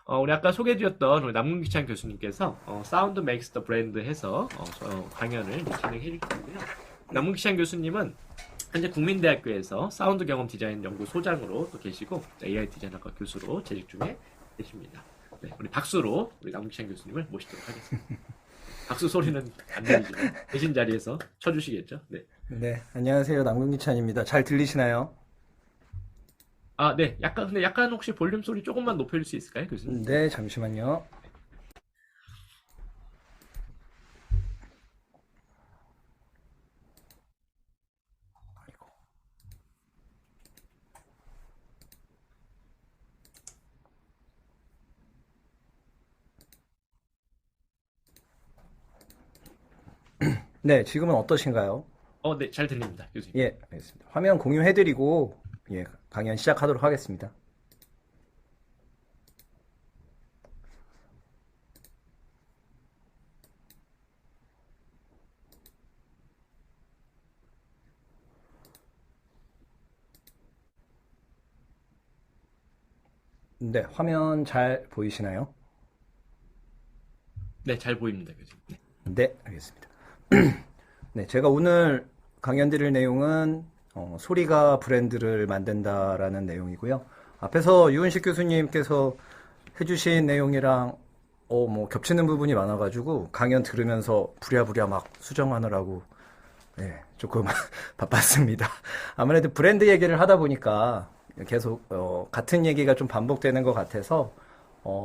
우리 아까 소개해드렸던 우리 남궁기찬 교수님께서 사운드 메이크스 더 브랜드 해서 강연을 진행해 주실 텐데요. 남궁기찬 교수님은 현재 국민대학교에서 사운드 경험 디자인 연구소장으로 또 계시고 AI 디자인학과 교수로 재직 중에 계십니다. 네, 우리 박수로 우리 남궁기찬 교수님을 모시도록 하겠습니다. 박수 소리는 안 들리지만 계신 자리에서 쳐주시겠죠? 네. 네, 안녕하세요. 남궁기찬입니다. 잘 들리시나요? 아, 네. 근데 약간 혹시 볼륨 소리 조금만 높여줄 수 있을까요, 교수님? 네, 잠시만요. 네, 지금은 어떠신가요? 네. 잘 들립니다, 교수님. 예, 알겠습니다. 화면 공유해드리고, 예, 강연 시작하도록 하겠습니다. 네, 화면 잘 보이시나요? 네, 잘 보입니다, 교수님. 네. 네, 알겠습니다. 네, 제가 오늘 강연 드릴 내용은 소리가 브랜드를 만든다라는 내용이고요. 앞에서 유은식 교수님께서 해주신 내용이랑 뭐 겹치는 부분이 많아가지고 강연 들으면서 부랴부랴 막 수정하느라고 네, 조금 바빴습니다. 아무래도 브랜드 얘기를 하다 보니까 계속 같은 얘기가 좀 반복되는 것 같아서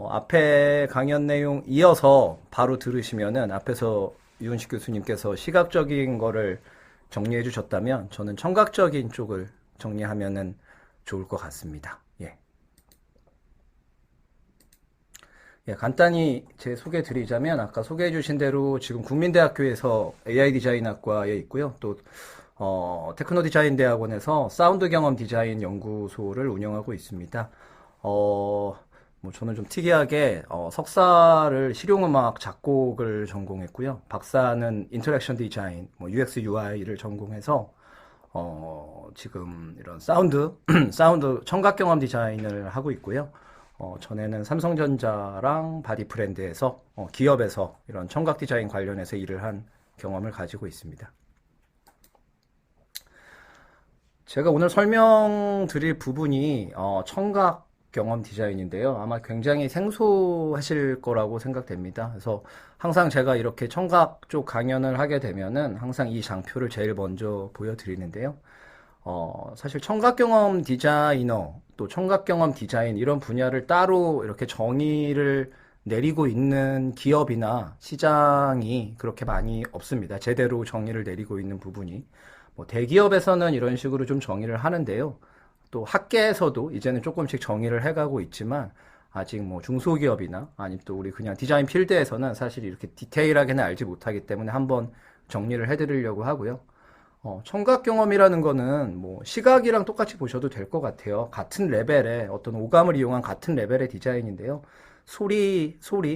앞에 강연 내용 이어서 바로 들으시면은 앞에서 유은식 교수님께서 시각적인 거를 정리해 주셨다면 저는 청각적인 쪽을 정리하면은 좋을 것 같습니다. 예. 예, 간단히 제 소개 드리자면 아까 소개해 주신 대로 지금 국민대학교에서 AI 디자인학과에 있고요. 또 테크노 디자인 대학원에서 사운드 경험 디자인 연구소를 운영하고 있습니다. 뭐 저는 좀 특이하게 석사를 실용음악 작곡을 전공했고요. 박사는 인터랙션 디자인, 뭐 UX UI를 전공해서 지금 이런 사운드 사운드 청각 경험 디자인을 하고 있고요. 전에는 삼성전자랑 바디 브랜드에서 기업에서 이런 청각 디자인 관련해서 일을 한 경험을 가지고 있습니다. 제가 오늘 설명드릴 부분이 청각 경험 디자인인데요. 아마 굉장히 생소하실 거라고 생각됩니다. 그래서 항상 제가 이렇게 청각 쪽 강연을 하게 되면은 항상 이 장표를 제일 먼저 보여드리는데요. 사실 청각 경험 디자이너 또 청각 경험 디자인 이런 분야를 따로 이렇게 정의를 내리고 있는 기업이나 시장이 그렇게 많이 없습니다. 제대로 정의를 내리고 있는 부분이. 뭐 대기업에서는 이런 식으로 좀 정의를 하는데요. 또 학계에서도 이제는 조금씩 정의를 해가고 있지만 아직 뭐 중소기업이나 아니 또 우리 그냥 디자인 필드에서는 사실 이렇게 디테일하게는 알지 못하기 때문에 한번 정리를 해드리려고 하고요. 청각 경험이라는 거는 뭐 시각이랑 똑같이 보셔도 될 것 같아요. 같은 레벨의 어떤 오감을 이용한 같은 레벨의 디자인인데요.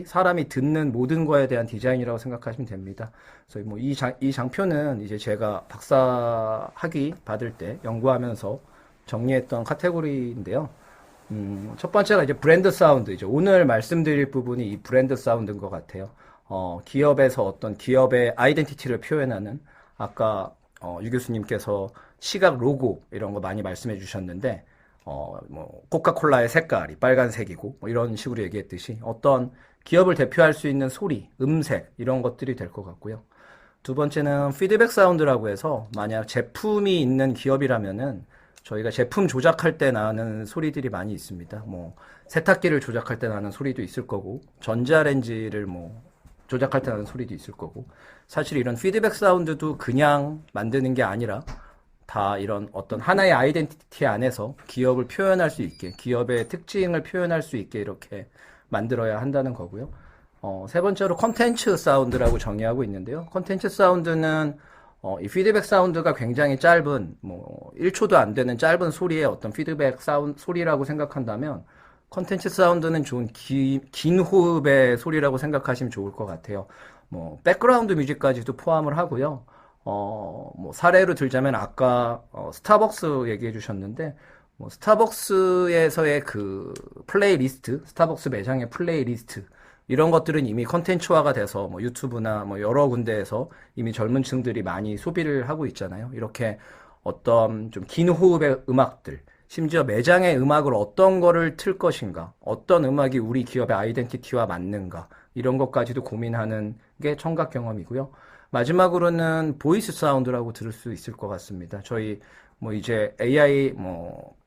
사람이 듣는 모든 거에 대한 디자인이라고 생각하시면 됩니다. 그래서 뭐 이 장표는 이제 제가 박사 학위 받을 때 연구하면서 정리했던 카테고리인데요. 첫 번째가 이제 브랜드 사운드이죠. 오늘 말씀드릴 부분이 이 브랜드 사운드인 것 같아요. 기업에서 어떤 기업의 아이덴티티를 표현하는 아까 유 교수님께서 시각 로고 이런 거 많이 말씀해 주셨는데 뭐 코카콜라의 색깔이 빨간색이고 뭐 이런 식으로 얘기했듯이 어떤 기업을 대표할 수 있는 소리, 음색 이런 것들이 될 것 같고요. 두 번째는 피드백 사운드라고 해서 만약 제품이 있는 기업이라면은 저희가 제품 조작할 때 나는 소리들이 많이 있습니다. 뭐 세탁기를 조작할 때 나는 소리도 있을 거고 전자레인지를 뭐 조작할 때 나는 소리도 있을 거고 사실 이런 피드백 사운드도 그냥 만드는 게 아니라 다 이런 어떤 하나의 아이덴티티 안에서 기업을 표현할 수 있게 기업의 특징을 표현할 수 있게 이렇게 만들어야 한다는 거고요. 세 번째로 컨텐츠 사운드라고 정의하고 있는데요. 컨텐츠 사운드는 이 피드백 사운드가 굉장히 짧은 뭐 1초도 안 되는 짧은 소리의 어떤 피드백 사운드 소리라고 생각한다면 컨텐츠 사운드는 좋은 긴 호흡의 소리라고 생각하시면 좋을 것 같아요. 뭐 백그라운드 뮤직까지도 포함을 하고요. 뭐 사례로 들자면 아까 스타벅스 얘기해 주셨는데 뭐 스타벅스에서의 그 플레이리스트, 스타벅스 매장의 플레이리스트 이런 것들은 이미 컨텐츠화가 돼서 뭐 유튜브나 뭐 여러 군데에서 이미 젊은 층들이 많이 소비를 하고 있잖아요. 이렇게 어떤 좀 긴 호흡의 음악들, 심지어 매장의 음악을 어떤 거를 틀 것인가, 어떤 음악이 우리 기업의 아이덴티티와 맞는가, 이런 것까지도 고민하는 게 청각 경험이고요. 마지막으로는 보이스 사운드라고 들을 수 있을 것 같습니다. 저희 뭐 이제 AI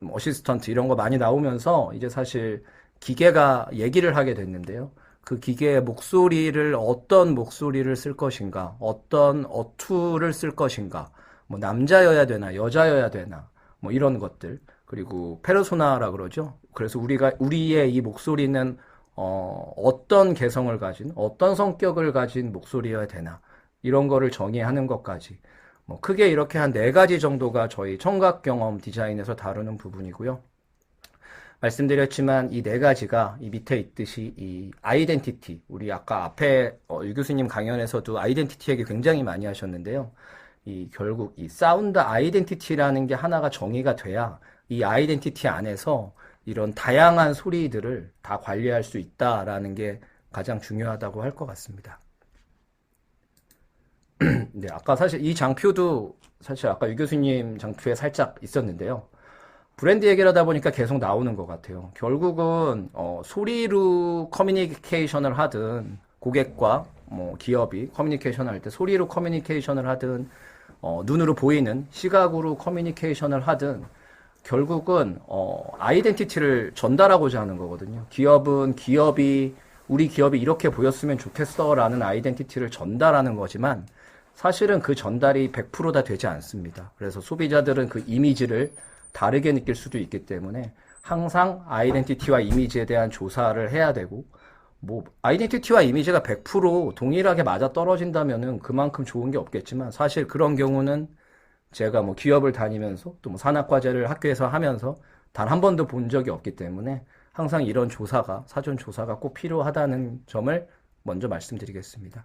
어시스턴트 이런 거 많이 나오면서 이제 사실 기계가 얘기를 하게 됐는데요. 그 기계의 목소리를 어떤 목소리를 쓸 것인가, 어떤 어투를 쓸 것인가, 뭐 남자여야 되나, 여자여야 되나, 뭐 이런 것들. 그리고 페르소나라 그러죠. 그래서 우리의 이 목소리는 어떤 개성을 가진, 어떤 성격을 가진 목소리여야 되나, 이런 거를 정의하는 것까지. 뭐 크게 이렇게 한 4가지 정도가 저희 청각 경험 디자인에서 다루는 부분이고요. 말씀드렸지만 이 4가지가 이 밑에 있듯이 이 아이덴티티, 우리 아까 앞에 유 교수님 강연에서도 아이덴티티 얘기 굉장히 많이 하셨는데요. 이 결국 이 사운드 아이덴티티라는 게 하나가 정의가 돼야 이 아이덴티티 안에서 이런 다양한 소리들을 다 관리할 수 있다라는 게 가장 중요하다고 할 것 같습니다. 네, 아까 사실 이 장표도 사실 아까 유 교수님 장표에 살짝 있었는데요. 브랜드 얘기를 하다 보니까 계속 나오는 것 같아요. 결국은 소리로 커뮤니케이션을 하든 고객과 뭐 기업이 커뮤니케이션을 할 때 소리로 커뮤니케이션을 하든 눈으로 보이는 시각으로 커뮤니케이션을 하든 결국은 아이덴티티를 전달하고자 하는 거거든요. 기업은 우리 기업이 이렇게 보였으면 좋겠어라는 아이덴티티를 전달하는 거지만 사실은 그 전달이 100%다 되지 않습니다. 그래서 소비자들은 그 이미지를 다르게 느낄 수도 있기 때문에 항상 아이덴티티와 이미지에 대한 조사를 해야 되고 뭐 아이덴티티와 이미지가 100% 동일하게 맞아 떨어진다면은 그만큼 좋은 게 없겠지만 사실 그런 경우는 제가 뭐 기업을 다니면서 또 뭐 산학과제를 학교에서 하면서 단 한 번도 본 적이 없기 때문에 항상 이런 조사가 사전 조사가 꼭 필요하다는 점을 먼저 말씀드리겠습니다.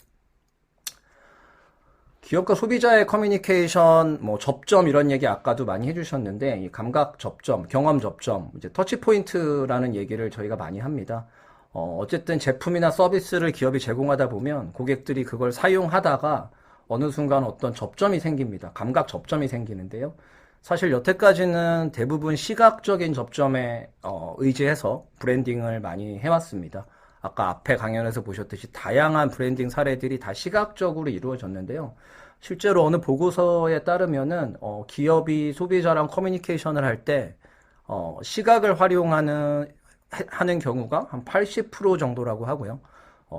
기업과 소비자의 커뮤니케이션, 뭐 접점 이런 얘기 아까도 많이 해주셨는데 이 감각 접점, 경험 접점, 이제 터치 포인트라는 얘기를 저희가 많이 합니다. 어쨌든 제품이나 서비스를 기업이 제공하다 보면 고객들이 그걸 사용하다가 어느 순간 어떤 접점이 생깁니다. 감각 접점이 생기는데요. 사실 여태까지는 대부분 시각적인 접점에 의지해서 브랜딩을 많이 해왔습니다. 아까 앞에 강연에서 보셨듯이 다양한 브랜딩 사례들이 다 시각적으로 이루어졌는데요. 실제로 어느 보고서에 따르면은 기업이 소비자랑 커뮤니케이션을 할 때 시각을 활용하는 경우가 한 80% 정도라고 하고요.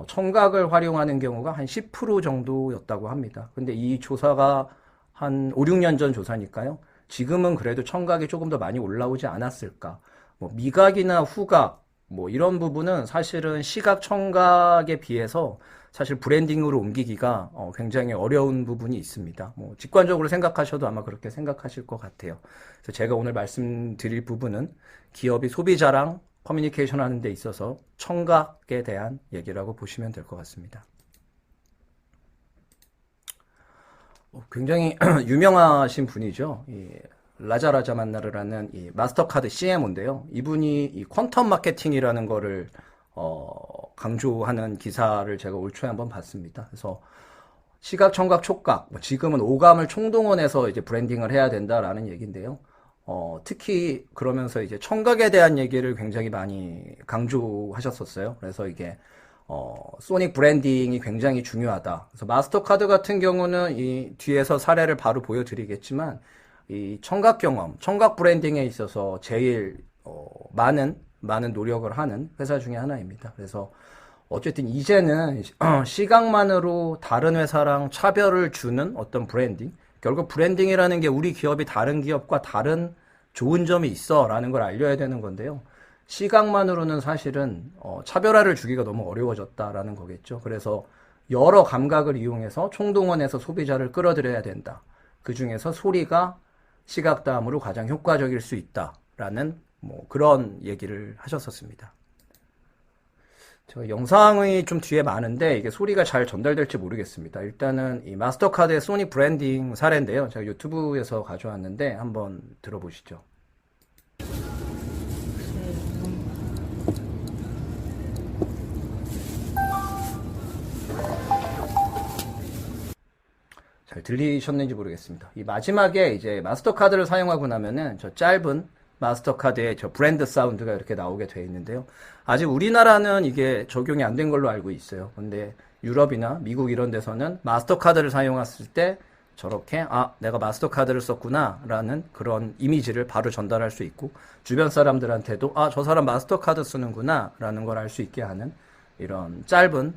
청각을 활용하는 경우가 한 10% 정도였다고 합니다. 근데 이 조사가 한 5, 6년 전 조사니까요. 지금은 그래도 청각이 조금 더 많이 올라오지 않았을까. 뭐 미각이나 후각 뭐 이런 부분은 사실은 시각 청각에 비해서 사실 브랜딩으로 옮기기가 굉장히 어려운 부분이 있습니다. 뭐 직관적으로 생각하셔도 아마 그렇게 생각하실 것 같아요. 그래서 제가 오늘 말씀드릴 부분은 기업이 소비자랑 커뮤니케이션 하는 데 있어서 청각에 대한 얘기라고 보시면 될 것 같습니다. 굉장히 유명하신 분이죠. 이 라자라자 만나르라는 이 마스터카드 CMO인데요. 이분이 이 퀀텀 마케팅이라는 거를 강조하는 기사를 제가 올 초에 한번 봤습니다. 그래서 시각, 청각, 촉각, 지금은 오감을 총동원해서 이제 브랜딩을 해야 된다라는 얘기인데요. 특히 그러면서 이제 청각에 대한 얘기를 굉장히 많이 강조하셨었어요. 그래서 이게 소닉 브랜딩이 굉장히 중요하다. 그래서 마스터카드 같은 경우는 이 뒤에서 사례를 바로 보여드리겠지만 이 청각 경험, 청각 브랜딩에 있어서 제일 많은 노력을 하는 회사 중에 하나입니다. 그래서 어쨌든 이제는 시각만으로 다른 회사랑 차별을 주는 어떤 브랜딩, 결국 브랜딩이라는 게 우리 기업이 다른 기업과 다른 좋은 점이 있어 라는 걸 알려야 되는 건데요. 시각만으로는 사실은 차별화를 주기가 너무 어려워졌다라는 거겠죠. 그래서 여러 감각을 이용해서 총동원해서 소비자를 끌어들여야 된다. 그 중에서 소리가 시각 다음으로 가장 효과적일 수 있다라는 뭐 그런 얘기를 하셨었습니다. 제가 영상이 좀 뒤에 많은데 이게 소리가 잘 전달될지 모르겠습니다. 일단은 이 마스터카드의 소닉 브랜딩 사례인데요. 제가 유튜브에서 가져왔는데 한번 들어보시죠. 잘 들리셨는지 모르겠습니다. 이 마지막에 이제 마스터카드를 사용하고 나면은 저 짧은 마스터카드의 저 브랜드 사운드가 이렇게 나오게 되어 있는데요. 아직 우리나라는 이게 적용이 안 된 걸로 알고 있어요. 근데 유럽이나 미국 이런 데서는 마스터카드를 사용했을 때 저렇게 내가 마스터카드를 썼구나 라는 그런 이미지를 바로 전달할 수 있고, 주변 사람들한테도 저 사람 마스터카드 쓰는구나 라는 걸 알 수 있게 하는 이런 짧은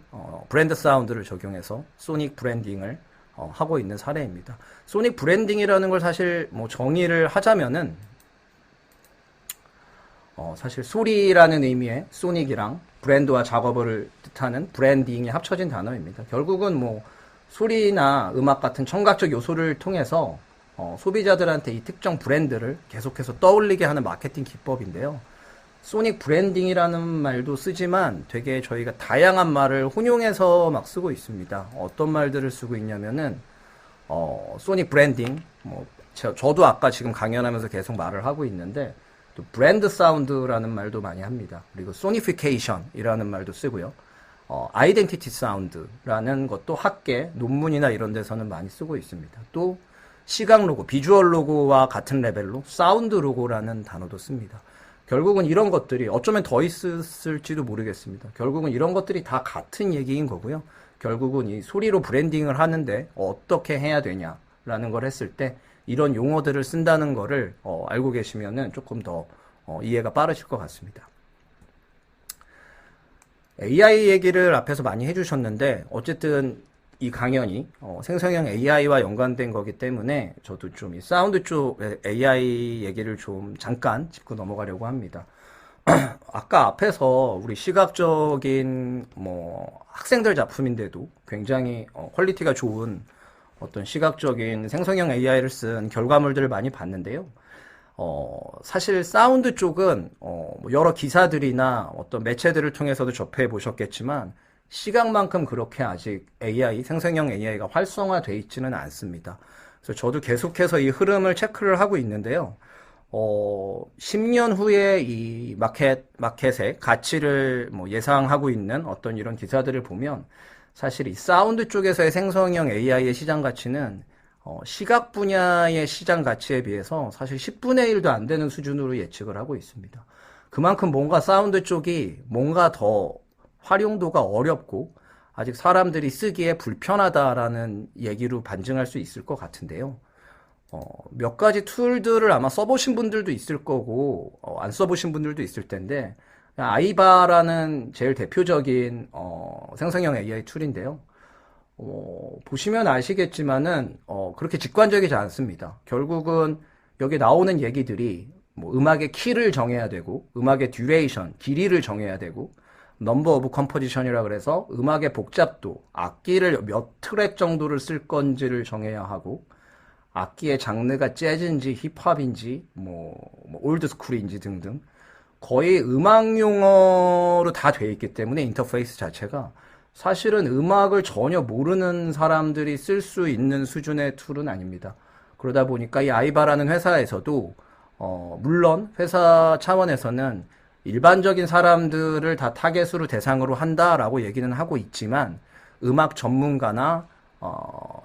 브랜드 사운드를 적용해서 소닉 브랜딩을 하고 있는 사례입니다. 소닉 브랜딩이라는 걸 사실 뭐 정의를 하자면은 사실 소리라는 의미의 소닉이랑 브랜드와 작업을 뜻하는 브랜딩이 합쳐진 단어입니다. 결국은 뭐 소리나 음악 같은 청각적 요소를 통해서 소비자들한테 이 특정 브랜드를 계속해서 떠올리게 하는 마케팅 기법인데요. 소닉 브랜딩이라는 말도 쓰지만 되게 저희가 다양한 말을 혼용해서 막 쓰고 있습니다. 어떤 말들을 쓰고 있냐면은 소닉 브랜딩, 저도 아까 지금 강연하면서 계속 말을 하고 있는데, 또 브랜드 사운드라는 말도 많이 합니다. 그리고 소니피케이션이라는 말도 쓰고요. 아이덴티티 사운드라는 것도 학계, 논문이나 이런 데서는 많이 쓰고 있습니다. 또 시각 로고, 비주얼 로고와 같은 레벨로 사운드 로고라는 단어도 씁니다. 결국은 이런 것들이 어쩌면 더 있을지도 모르겠습니다. 결국은 이런 것들이 다 같은 얘기인 거고요. 결국은 이 소리로 브랜딩을 하는데 어떻게 해야 되냐라는 걸 했을 때 이런 용어들을 쓴다는 거를 알고 계시면은 조금 더 이해가 빠르실 것 같습니다. AI 얘기를 앞에서 많이 해주셨는데, 어쨌든 이 강연이 생성형 AI와 연관된 거기 때문에 저도 좀 이 사운드 쪽 AI 얘기를 좀 잠깐 짚고 넘어가려고 합니다. 아까 앞에서 우리 시각적인 학생들 작품인데도 굉장히 퀄리티가 좋은 어떤 시각적인 생성형 AI를 쓴 결과물들을 많이 봤는데요. 사실 사운드 쪽은 여러 기사들이나 어떤 매체들을 통해서도 접해 보셨겠지만 시각만큼 그렇게 아직 AI, 생성형 AI가 활성화되어 있지는 않습니다. 그래서 저도 계속해서 이 흐름을 체크를 하고 있는데요. 10년 후에 이 마켓의 가치를 예상하고 있는 어떤 이런 기사들을 보면 사실 이 사운드 쪽에서의 생성형 AI의 시장 가치는 시각 분야의 시장 가치에 비해서 사실 10분의 1도 안 되는 수준으로 예측을 하고 있습니다. 그만큼 뭔가 사운드 쪽이 뭔가 더 활용도가 어렵고 아직 사람들이 쓰기에 불편하다라는 얘기로 반증할 수 있을 것 같은데요. 몇 가지 툴들을 아마 써보신 분들도 있을 거고 안 써보신 분들도 있을 텐데, 아이바라는 제일 대표적인 생성형 AI 툴인데요. 보시면 아시겠지만은 그렇게 직관적이지 않습니다. 결국은 여기 나오는 얘기들이 음악의 키를 정해야 되고, 음악의 듀레이션, 길이를 정해야 되고, 넘버 오브 컴포지션이라 그래서 음악의 복잡도, 악기를 몇 트랙 정도를 쓸 건지를 정해야 하고, 악기의 장르가 재즈인지 힙합인지 올드스쿨인지 등등 거의 음악 용어로 다 돼 있기 때문에 인터페이스 자체가 사실은 음악을 전혀 모르는 사람들이 쓸 수 있는 수준의 툴은 아닙니다. 그러다 보니까 이 아이바라는 회사에서도 물론 회사 차원에서는 일반적인 사람들을 다 타겟으로 대상으로 한다라고 얘기는 하고 있지만, 음악 전문가나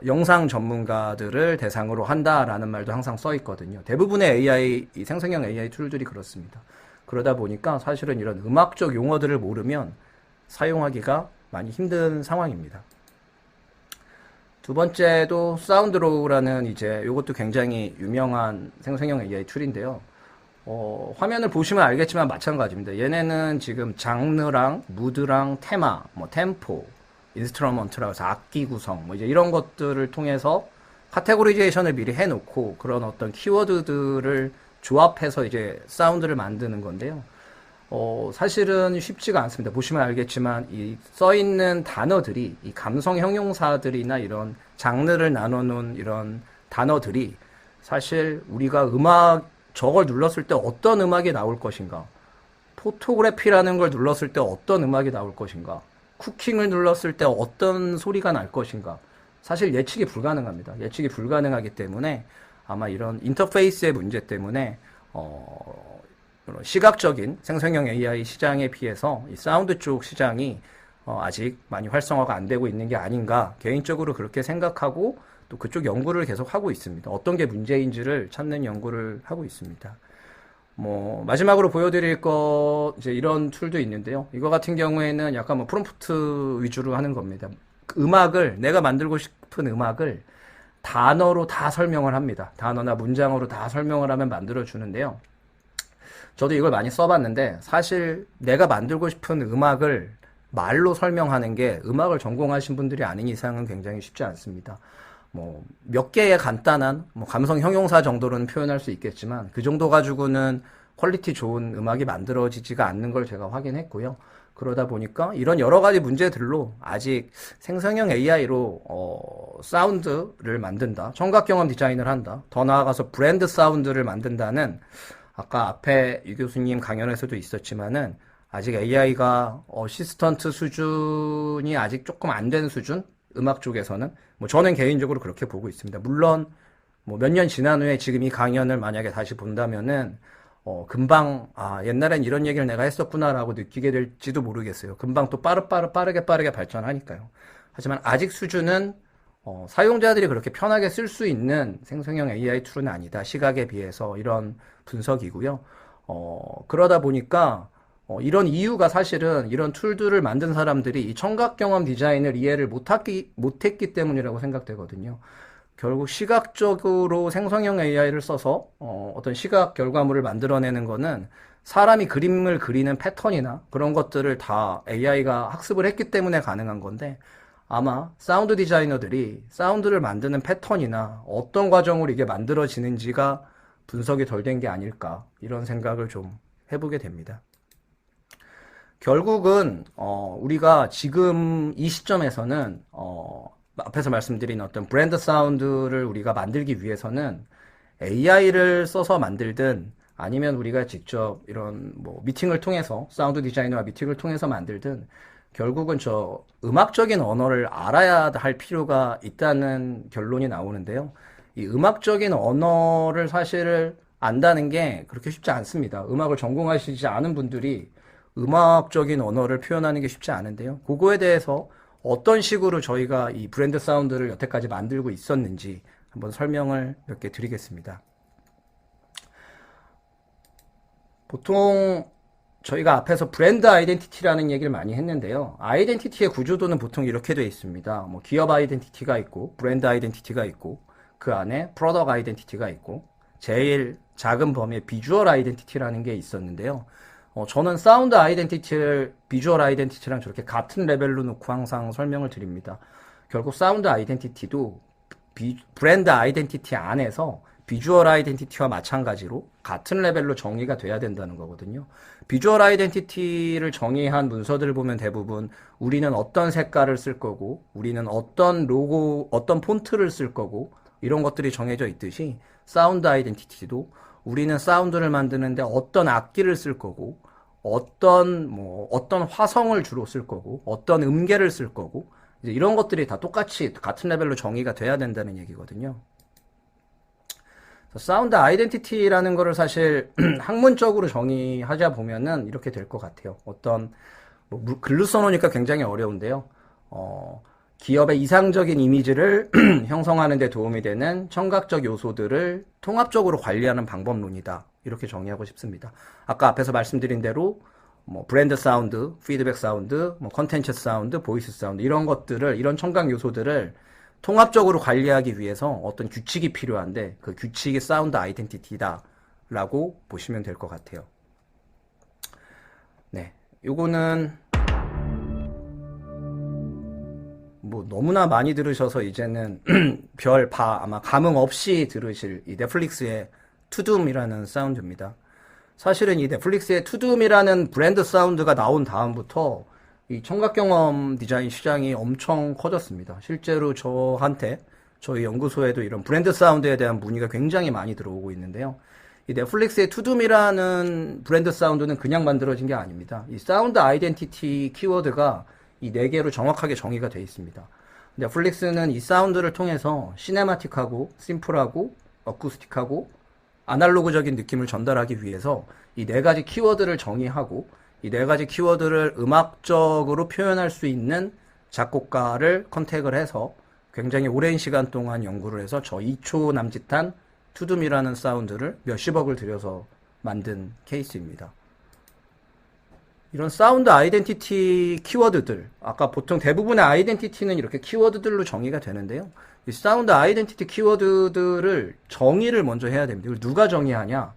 영상 전문가들을 대상으로 한다라는 말도 항상 써 있거든요. 대부분의 AI, 이 생성형 AI 툴들이 그렇습니다. 그러다 보니까 사실은 이런 음악적 용어들을 모르면 사용하기가 많이 힘든 상황입니다. 두 번째도 사운드로우라는 이것도 굉장히 유명한 생성형 AI 툴인데요. 화면을 보시면 알겠지만 마찬가지입니다. 얘네는 지금 장르랑 무드랑 테마, 템포, 인스트루먼트라고 해서 악기 구성, 이런 것들을 통해서 카테고리제이션을 미리 해놓고 그런 어떤 키워드들을 조합해서 사운드를 만드는 건데요. 사실은 쉽지가 않습니다. 보시면 알겠지만 이 써있는 단어들이, 이 감성 형용사들이나 이런 장르를 나눠놓은 이런 단어들이 사실 우리가 저걸 눌렀을 때 어떤 음악이 나올 것인가, 포토그래피라는 걸 눌렀을 때 어떤 음악이 나올 것인가, 쿠킹을 눌렀을 때 어떤 소리가 날 것인가, 사실 예측이 불가능합니다. 예측이 불가능하기 때문에 아마 이런 인터페이스의 문제 때문에 시각적인 생성형 AI 시장에 비해서 이 사운드 쪽 시장이 아직 많이 활성화가 안 되고 있는 게 아닌가, 개인적으로 그렇게 생각하고, 또 그쪽 연구를 계속 하고 있습니다. 어떤 게 문제인지를 찾는 연구를 하고 있습니다. 뭐 마지막으로 보여드릴 거 이제 이런 툴도 있는데요. 이거 같은 경우에는 약간 뭐 프롬프트 위주로 하는 겁니다. 음악을 내가 만들고 싶은 음악을 단어로 다 설명을 합니다. 단어나 문장으로 다 설명을 하면 만들어 주는데요. 저도 이걸 많이 써봤는데 사실 내가 만들고 싶은 음악을 말로 설명하는 게 음악을 전공하신 분들이 아닌 이상은 굉장히 쉽지 않습니다. 뭐 몇 개의 간단한 뭐 감성 형용사 정도로는 표현할 수 있겠지만 그 정도 가지고는 퀄리티 좋은 음악이 만들어지지가 않는 걸 제가 확인했고요. 그러다 보니까 이런 여러 가지 문제들로 아직 생성형 AI로 사운드를 만든다, 청각 경험 디자인을 한다, 더 나아가서 브랜드 사운드를 만든다는 아까 앞에 유 교수님 강연에서도 있었지만은 아직 AI가 어시스턴트 수준이 아직 조금 안 된 수준? 음악 쪽에서는 뭐 저는 개인적으로 그렇게 보고 있습니다. 물론 뭐 몇 년 지난 후에 지금 이 강연을 만약에 다시 본다면은 금방 옛날엔 이런 얘기를 내가 했었구나라고 느끼게 될지도 모르겠어요. 금방 또 빠르게 발전하니까요. 하지만 아직 수준은 사용자들이 그렇게 편하게 쓸 수 있는 생성형 AI 툴은 아니다. 시각에 비해서 이런 분석이고요. 그러다 보니까 이런 이유가 사실은 이런 툴들을 만든 사람들이 이 청각 경험 디자인을 이해를 못했기 때문이라고 생각되거든요. 결국 시각적으로 생성형 AI를 써서 어떤 시각 결과물을 만들어내는 거는 사람이 그림을 그리는 패턴이나 그런 것들을 다 AI가 학습을 했기 때문에 가능한 건데 아마 사운드 디자이너들이 사운드를 만드는 패턴이나 어떤 과정으로 이게 만들어지는지가 분석이 덜 된 게 아닐까 이런 생각을 좀 해보게 됩니다. 결국은 우리가 지금 이 시점에서는 앞에서 말씀드린 어떤 브랜드 사운드를 우리가 만들기 위해서는 AI를 써서 만들든 아니면 우리가 직접 이런 뭐 미팅을 통해서 사운드 디자이너와 미팅을 통해서 만들든 결국은 저 음악적인 언어를 알아야 할 필요가 있다는 결론이 나오는데요. 이 음악적인 언어를 사실 안다는 게 그렇게 쉽지 않습니다. 음악을 전공하시지 않은 분들이 음악적인 언어를 표현하는 게 쉽지 않은데요. 그거에 대해서 어떤 식으로 저희가 이 브랜드 사운드를 여태까지 만들고 있었는지 한번 설명을 몇 개 드리겠습니다. 보통 저희가 앞에서 브랜드 아이덴티티라는 얘기를 많이 했는데요. 아이덴티티의 구조도는 보통 이렇게 되어 있습니다. 뭐 기업 아이덴티티가 있고 브랜드 아이덴티티가 있고 그 안에 프로덕트 아이덴티티가 있고 제일 작은 범위의 비주얼 아이덴티티라는 게 있었는데요. 저는 사운드 아이덴티티를 비주얼 아이덴티티랑 저렇게 같은 레벨로 놓고 항상 설명을 드립니다. 결국 사운드 아이덴티티도 브랜드 아이덴티티 안에서 비주얼 아이덴티티와 마찬가지로 같은 레벨로 정의가 돼야 된다는 거거든요. 비주얼 아이덴티티를 정의한 문서들을 보면 대부분 우리는 어떤 색깔을 쓸 거고 우리는 어떤 로고, 어떤 폰트를 쓸 거고 이런 것들이 정해져 있듯이 사운드 아이덴티티도 우리는 사운드를 만드는데 어떤 악기를 쓸 거고 어떤 화성을 주로 쓸 거고 어떤 음계를 쓸 거고 이제 이런 것들이 다 똑같이 같은 레벨로 정의가 돼야 된다는 얘기거든요. 사운드 아이덴티티라는 거를 사실 학문적으로 정의하자 보면은 이렇게 될 것 같아요. 글로 써놓으니까 굉장히 어려운데요. 기업의 이상적인 이미지를 형성하는 데 도움이 되는 청각적 요소들을 통합적으로 관리하는 방법론이다. 이렇게 정의하고 싶습니다. 아까 앞에서 말씀드린 대로 뭐 브랜드 사운드, 피드백 사운드, 뭐 컨텐츠 사운드, 보이스 사운드 이런 것들을 이런 청각 요소들을 통합적으로 관리하기 위해서 어떤 규칙이 필요한데 그 규칙이 사운드 아이덴티티다라고 보시면 될 것 같아요. 네, 요거는 뭐 너무나 많이 들으셔서 이제는 아마 감흥 없이 들으실 이 넷플릭스의 투둠이라는 사운드입니다. 사실은 이 넷플릭스의 투둠이라는 브랜드 사운드가 나온 다음부터 이 청각 경험 디자인 시장이 엄청 커졌습니다. 실제로 저희 연구소에도 이런 브랜드 사운드에 대한 문의가 굉장히 많이 들어오고 있는데요. 이 넷플릭스의 투둠이라는 브랜드 사운드는 그냥 만들어진 게 아닙니다. 이 사운드 아이덴티티 키워드가 이 4개로 정확하게 정의가 되어 있습니다. 넷플릭스는 이 사운드를 통해서 시네마틱하고 심플하고 어쿠스틱하고 아날로그적인 느낌을 전달하기 위해서 이 4가지 키워드를 정의하고 이 4가지 키워드를 음악적으로 표현할 수 있는 작곡가를 컨택을 해서 굉장히 오랜 시간 동안 연구를 해서 저 2초 남짓한 투둠이라는 사운드를 몇십억을 들여서 만든 케이스입니다. 이런 사운드 아이덴티티 키워드들, 아까 보통 대부분의 아이덴티티는 이렇게 키워드들로 정의가 되는데요. 이 사운드 아이덴티티 키워드들을 정의를 먼저 해야 됩니다. 이걸 누가 정의하냐?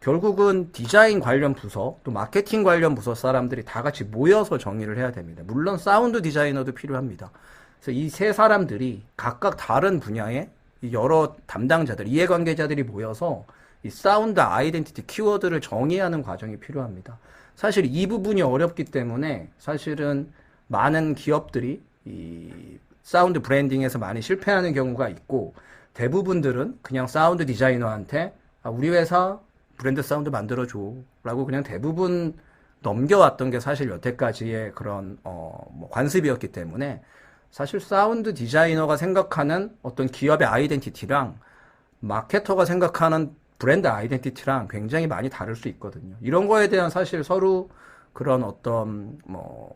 결국은 디자인 관련 부서, 또 마케팅 관련 부서 사람들이 다 같이 모여서 정의를 해야 됩니다. 물론 사운드 디자이너도 필요합니다. 그래서 이 세 사람들이 각각 다른 분야의 여러 담당자들, 이해관계자들이 모여서 이 사운드 아이덴티티 키워드를 정의하는 과정이 필요합니다. 사실 이 부분이 어렵기 때문에 사실은 많은 기업들이 이 사운드 브랜딩에서 많이 실패하는 경우가 있고, 대부분들은 그냥 사운드 디자이너한테 우리 회사 브랜드 사운드 만들어줘 라고 그냥 대부분 넘겨왔던 게 사실 여태까지의 그런 뭐 관습이었기 때문에, 사실 사운드 디자이너가 생각하는 어떤 기업의 아이덴티티랑 마케터가 생각하는 브랜드 아이덴티티랑 굉장히 많이 다를 수 있거든요. 이런 거에 대한 사실 서로 그런 어떤 뭐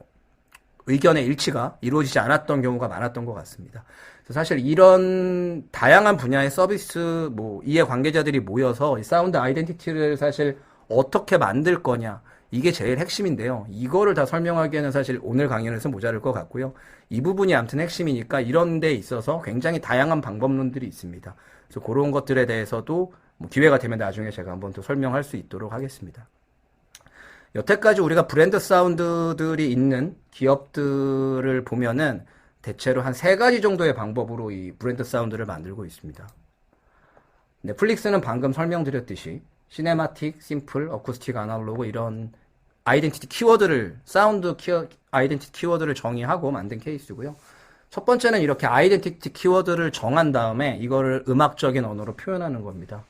의견의 일치가 이루어지지 않았던 경우가 많았던 것 같습니다. 그래서 사실 이런 다양한 분야의 서비스 뭐 이해 관계자들이 모여서 이 사운드 아이덴티티를 사실 어떻게 만들 거냐, 이게 제일 핵심인데요. 이거를 다 설명하기에는 사실 오늘 강연에서 모자랄 것 같고요. 이 부분이 아무튼 핵심이니까 이런 데 있어서 굉장히 다양한 방법론들이 있습니다. 그래서 그런 것들에 대해서도 뭐 기회가 되면 나중에 제가 한번 또 설명할 수 있도록 하겠습니다. 여태까지 우리가 브랜드 사운드들이 있는 기업들을 보면은 대체로 한 3가지 정도의 방법으로 이 브랜드 사운드를 만들고 있습니다. 넷플릭스는 방금 설명드렸듯이 시네마틱, 심플, 어쿠스틱, 아날로그 이런 아이덴티티 키워드를, 사운드 아이덴티티 키워드를 정의하고 만든 케이스고요. 첫 번째는 이렇게 아이덴티티 키워드를 정한 다음에 이거를 음악적인 언어로 표현하는 겁니다.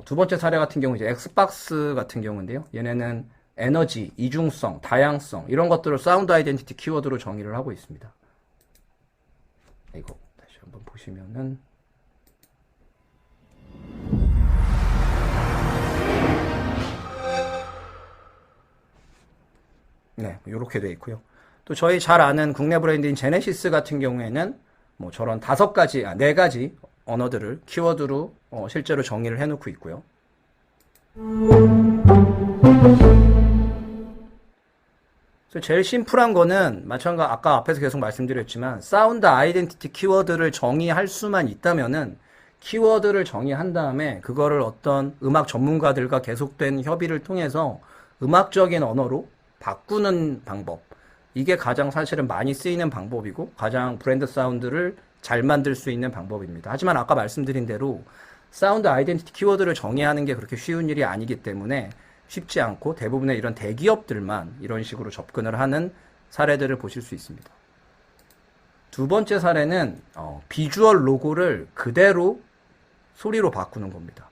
두 번째 사례 같은 경우 이제 엑스박스 같은 경우인데요. 얘네는 에너지, 이중성, 다양성 이런 것들을 사운드 아이덴티티 키워드로 정의를 하고 있습니다. 이거 다시 한번 보시면은 네, 이렇게 되어 있고요. 또 저희 잘 아는 국내 브랜드인 제네시스 같은 경우에는 뭐 저런 4가지 언어들을 키워드로 실제로 정의를 해놓고 있고요. 그래서 제일 심플한 거는 마찬가지 아까 앞에서 계속 말씀드렸지만 사운드 아이덴티티 키워드를 정의할 수만 있다면은 키워드를 정의한 다음에 그거를 어떤 음악 전문가들과 계속된 협의를 통해서 음악적인 언어로 바꾸는 방법, 이게 가장 사실은 많이 쓰이는 방법이고 가장 브랜드 사운드를 잘 만들 수 있는 방법입니다. 하지만 아까 말씀드린 대로 사운드 아이덴티티 키워드를 정의하는 게 그렇게 쉬운 일이 아니기 때문에 쉽지 않고 대부분의 이런 대기업들만 이런 식으로 접근을 하는 사례들을 보실 수 있습니다. 두 번째 사례는 비주얼 로고를 그대로 소리로 바꾸는 겁니다.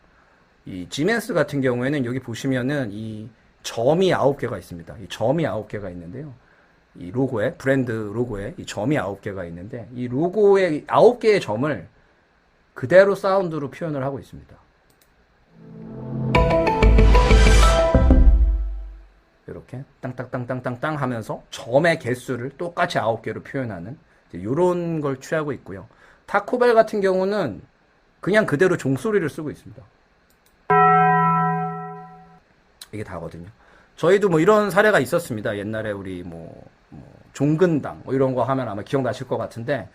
이 지멘스 같은 경우에는 여기 보시면은 이 점이 9개가 있습니다. 이 점이 9개가 있는데요. 이 로고에, 브랜드 로고에 이 점이 9개가 있는데 이 로고의 9개의 점을 그대로 사운드로 표현을 하고 있습니다. 이렇게 땅땅땅땅땅땅 하면서 점의 개수를 똑같이 9개로 표현하는 이런 걸 취하고 있고요. 타코벨 같은 경우는 그냥 그대로 종소리를 쓰고 있습니다. 이게 다거든요. 저희도 뭐 이런 사례가 있었습니다. 옛날에 우리 종근당 이런 거 하면 아마 기억나실 것 같은데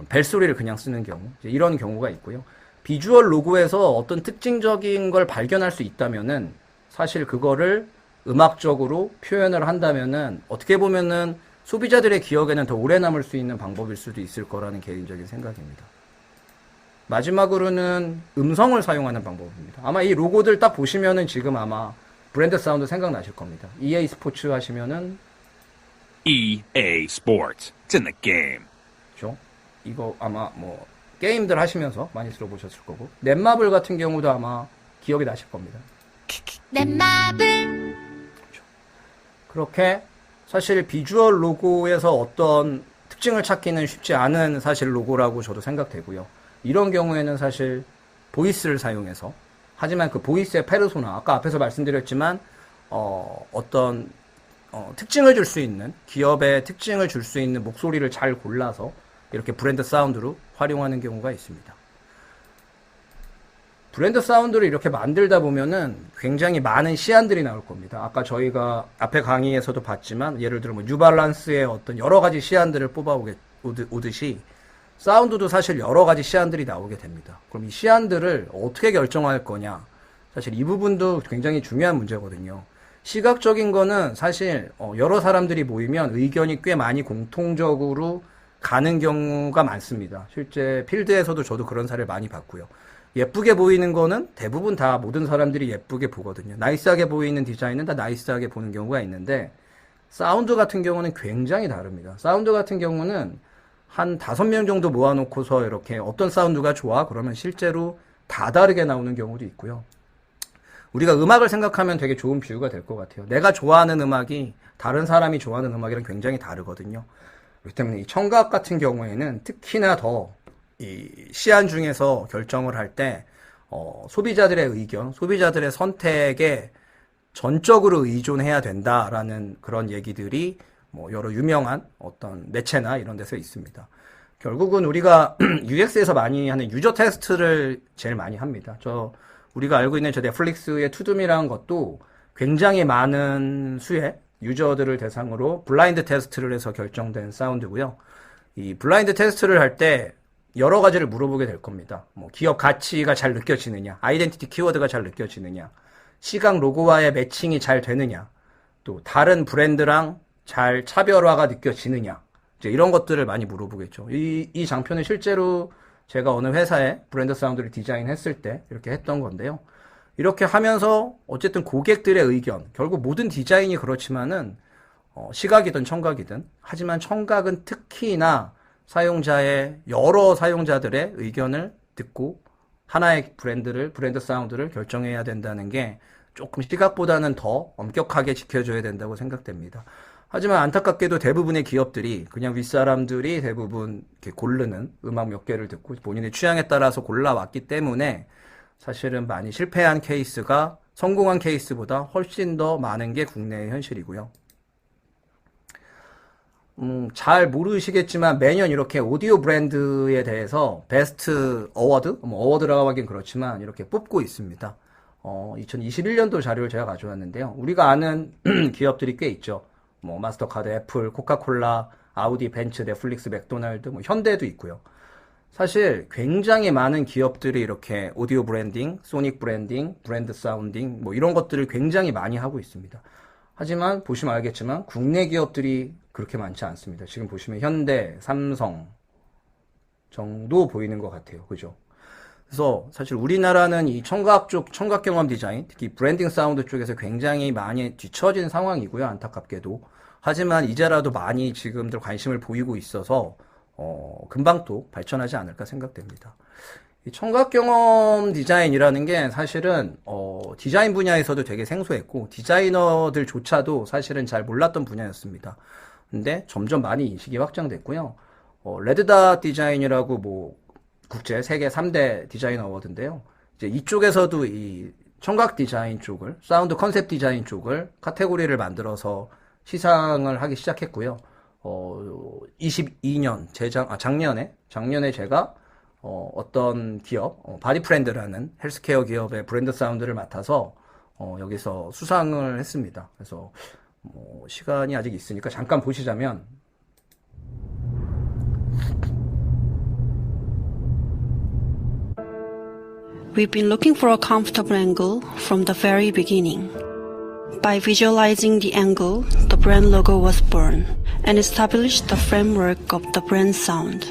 벨소리를 그냥 쓰는 경우, 이런 경우가 있고요. 비주얼 로고에서 어떤 특징적인 걸 발견할 수 있다면은 사실 그거를 음악적으로 표현을 한다면은 어떻게 보면은 소비자들의 기억에는 더 오래 남을 수 있는 방법일 수도 있을 거라는 개인적인 생각입니다. 마지막으로는 음성을 사용하는 방법입니다. 아마 이 로고들 딱 보시면은 지금 아마 브랜드 사운드 생각나실 겁니다. EA 스포츠 하시면은 EA Sports. It's in the game. 그렇죠? 이거 아마 뭐 게임들 하시면서 많이 들어보셨을 거고, 넷마블 같은 경우도 아마 기억이 나실 겁니다. 넷마블. 그렇게 사실 비주얼 로고에서 어떤 특징을 찾기는 쉽지 않은 사실 로고라고 저도 생각되고요. 이런 경우에는 사실 보이스를 사용해서, 하지만 그 보이스의 페르소나, 아까 앞에서 말씀드렸지만 특징을 줄 수 있는, 기업의 특징을 줄 수 있는 목소리를 잘 골라서 이렇게 브랜드 사운드로 활용하는 경우가 있습니다. 브랜드 사운드를 이렇게 만들다 보면은 굉장히 많은 시안들이 나올 겁니다. 아까 저희가 앞에 강의에서도 봤지만 예를 들어 뭐 뉴발란스의 어떤 여러 가지 시안들을 오듯이 사운드도 사실 여러 가지 시안들이 나오게 됩니다. 그럼 이 시안들을 어떻게 결정할 거냐? 사실 이 부분도 굉장히 중요한 문제거든요. 시각적인 거는 사실 여러 사람들이 모이면 의견이 꽤 많이 공통적으로 가는 경우가 많습니다. 실제 필드에서도 저도 그런 사례를 많이 봤고요. 예쁘게 보이는 거는 대부분 다 모든 사람들이 예쁘게 보거든요. 나이스하게 보이는 디자인은 다 나이스하게 보는 경우가 있는데 사운드 같은 경우는 굉장히 다릅니다. 사운드 같은 경우는 한 5명 정도 모아놓고서 이렇게 어떤 사운드가 좋아? 그러면 실제로 다 다르게 나오는 경우도 있고요. 우리가 음악을 생각하면 되게 좋은 비유가 될 것 같아요. 내가 좋아하는 음악이 다른 사람이 좋아하는 음악이랑 굉장히 다르거든요. 그렇기 때문에 이 청각 같은 경우에는 특히나 더 이 시안 중에서 결정을 할 때 소비자들의 의견, 소비자들의 선택에 전적으로 의존해야 된다라는 그런 얘기들이 뭐 여러 유명한 어떤 매체나 이런 데서 있습니다. 결국은 우리가 UX에서 많이 하는 유저 테스트를 제일 많이 합니다. 우리가 알고 있는 저 넷플릭스의 투둠이라는 것도 굉장히 많은 수의 유저들을 대상으로 블라인드 테스트를 해서 결정된 사운드고요. 이 블라인드 테스트를 할 때 여러 가지를 물어보게 될 겁니다. 뭐 기업 가치가 잘 느껴지느냐, 아이덴티티 키워드가 잘 느껴지느냐, 시각 로고와의 매칭이 잘 되느냐, 또 다른 브랜드랑 잘 차별화가 느껴지느냐, 이제 이런 것들을 많이 물어보겠죠. 이 장표는 실제로 제가 어느 회사에 브랜드 사운드를 디자인했을 때 이렇게 했던 건데요. 이렇게 하면서 어쨌든 고객들의 의견, 결국 모든 디자인이 그렇지만은 시각이든 청각이든, 하지만 청각은 특히나 여러 사용자들의 의견을 듣고 하나의 브랜드 사운드를 결정해야 된다는 게 조금 시각보다는 더 엄격하게 지켜줘야 된다고 생각됩니다. 하지만 안타깝게도 대부분의 기업들이 그냥 윗사람들이 대부분 이렇게 고르는 음악 몇 개를 듣고 본인의 취향에 따라서 골라왔기 때문에 사실은 많이 실패한 케이스가 성공한 케이스보다 훨씬 더 많은 게 국내의 현실이고요. 잘 모르시겠지만 매년 이렇게 오디오 브랜드에 대해서 베스트 어워드라고 하긴 그렇지만 이렇게 뽑고 있습니다. 2021년도 자료를 제가 가져왔는데요. 우리가 아는 기업들이 꽤 있죠. 뭐 마스터카드, 애플, 코카콜라, 아우디, 벤츠, 넷플릭스, 맥도날드, 뭐 현대도 있고요. 사실 굉장히 많은 기업들이 이렇게 오디오 브랜딩, 소닉 브랜딩, 브랜드 사운딩 뭐 이런 것들을 굉장히 많이 하고 있습니다. 하지만 보시면 알겠지만 국내 기업들이 그렇게 많지 않습니다. 지금 보시면 현대, 삼성 정도 보이는 것 같아요. 그죠? 그래서 사실 우리나라는 이 청각 경험 디자인, 특히 브랜딩 사운드 쪽에서 굉장히 많이 뒤처진 상황이고요. 안타깝게도. 하지만 이제라도 많이 지금들 관심을 보이고 있어서 금방 또 발전하지 않을까 생각됩니다. 이 청각 경험 디자인이라는 게 사실은 디자인 분야에서도 되게 생소했고 디자이너들조차도 사실은 잘 몰랐던 분야였습니다. 근데 점점 많이 인식이 확장됐고요. 레드닷 디자인이라고 뭐 국제 세계 3대 디자인 어워드인데요. 이제 이쪽에서도 이 청각 디자인 쪽을, 사운드 컨셉 디자인 쪽을 카테고리를 만들어서 시상을 하기 시작했고요. 22년 작년에 제가 어떤 기업, 바디프렌드라는 헬스케어 기업의 브랜드 사운드를 맡아서 여기서 수상을 했습니다. 그래서 시간이 아직 있으니까 잠깐 보시자면 We've been looking for a comfortable angle from the very beginning. By visualizing the angle, the brand logo was born and established the framework of the brand sound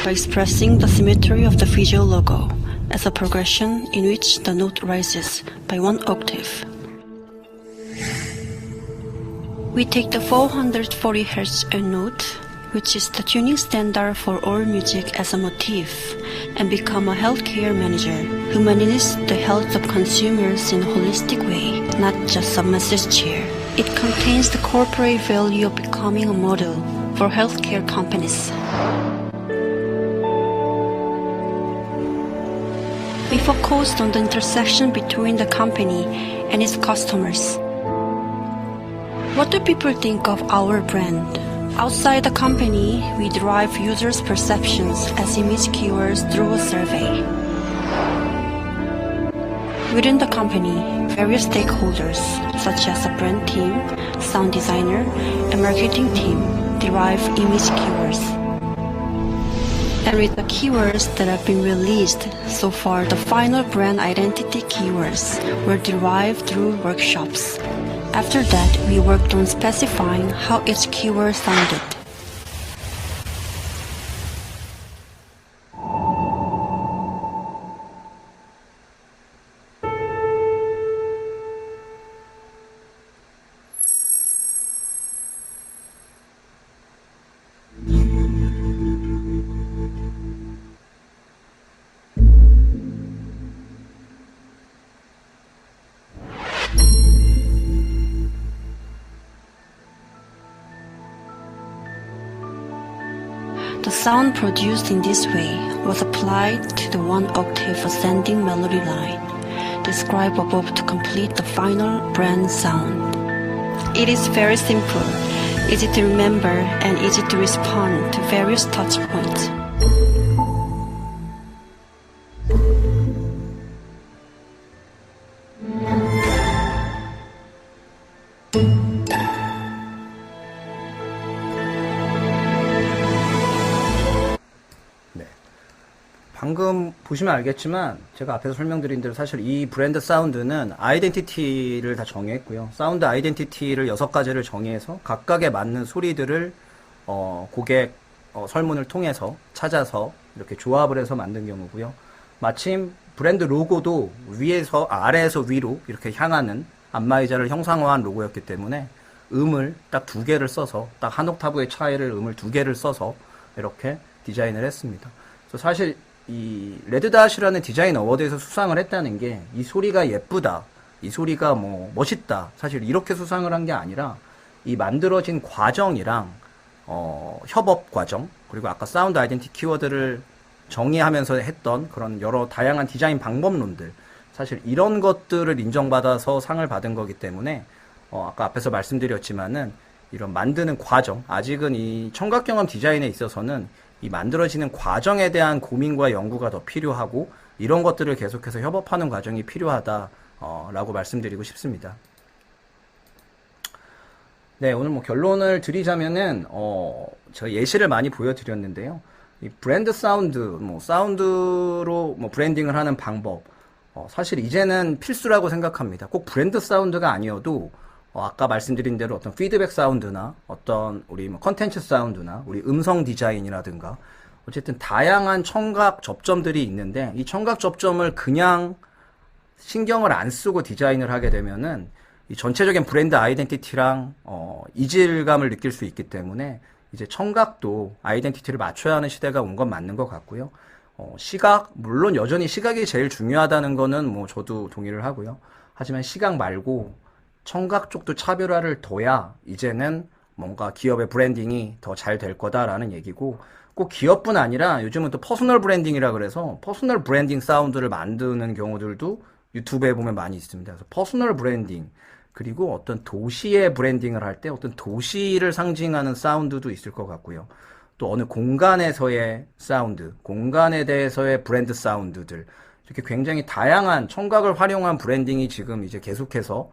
by expressing the symmetry of the visual logo as a progression in which the note rises by 1 octave. We take the 440 Hz note, which is the tuning standard for all music, as a motif, and become a healthcare manager who manages the health of consumers in a holistic way, not just a message chair. It contains the corporate value of becoming a model for healthcare companies. We focused on the intersection between the company and its customers. What do people think of our brand? Outside the company, we derive users' perceptions as image keywords through a survey. Within the company, various stakeholders, such as the brand team, sound designer, and marketing team, derive image keywords. And with the keywords that have been released, so far the final brand identity keywords were derived through workshops. After that, we worked on specifying how each keyword sounded. The sound produced in this way was applied to the one octave ascending melody line, described above to complete the final brand sound. It is very simple, easy to remember, and easy to respond to various touch points. 방금 보시면 알겠지만 제가 앞에서 설명드린 대로 사실 이 브랜드 사운드는 아이덴티티를 다 정의했고요. 사운드 아이덴티티를 6가지를 정의해서 각각에 맞는 소리들을 고객 설문을 통해서 찾아서 이렇게 조합을 해서 만든 경우고요. 마침 브랜드 로고도 위에서 아래에서 위로 이렇게 향하는 안마의자를 형상화한 로고였기 때문에 음을 딱 2개를 써서 딱 한 옥타브의 차이를 음을 2개를 써서 이렇게 디자인을 했습니다. 그래서 사실 이 레드닷이라는 디자인 어워드에서 수상을 했다는 게 이 소리가 예쁘다, 이 소리가 뭐 멋있다, 사실 이렇게 수상을 한 게 아니라 이 만들어진 과정이랑 협업 과정, 그리고 아까 사운드 아이덴티 키워드를 정의하면서 했던 그런 여러 다양한 디자인 방법론들, 사실 이런 것들을 인정받아서 상을 받은 거기 때문에 아까 앞에서 말씀드렸지만은 이런 만드는 과정, 아직은 이 청각경험 디자인에 있어서는 이 만들어지는 과정에 대한 고민과 연구가 더 필요하고 이런 것들을 계속해서 협업하는 과정이 필요하다라고 말씀드리고 싶습니다. 네, 오늘 뭐 결론을 드리자면은 제가 예시를 많이 보여드렸는데요. 이 브랜드 사운드, 뭐 사운드로 뭐 브랜딩을 하는 방법, 사실 이제는 필수라고 생각합니다. 꼭 브랜드 사운드가 아니어도 아까 말씀드린 대로 어떤 피드백 사운드나 어떤 우리 뭐 컨텐츠 사운드나 우리 음성 디자인이라든가 어쨌든 다양한 청각 접점들이 있는데 이 청각 접점을 그냥 신경을 안 쓰고 디자인을 하게 되면은 이 전체적인 브랜드 아이덴티티랑 이질감을 느낄 수 있기 때문에 이제 청각도 아이덴티티를 맞춰야 하는 시대가 온 건 맞는 것 같고요. 시각, 물론 여전히 시각이 제일 중요하다는 거는 뭐 저도 동의를 하고요. 하지만 시각 말고 청각 쪽도 차별화를 둬야 이제는 뭔가 기업의 브랜딩이 더 잘 될 거다라는 얘기고, 꼭 기업뿐 아니라 요즘은 또 퍼스널 브랜딩이라 그래서 퍼스널 브랜딩 사운드를 만드는 경우들도 유튜브에 보면 많이 있습니다. 그래서 퍼스널 브랜딩, 그리고 어떤 도시의 브랜딩을 할 때 어떤 도시를 상징하는 사운드도 있을 것 같고요. 또 어느 공간에서의 사운드, 공간에 대해서의 브랜드 사운드들, 이렇게 굉장히 다양한 청각을 활용한 브랜딩이 지금 이제 계속해서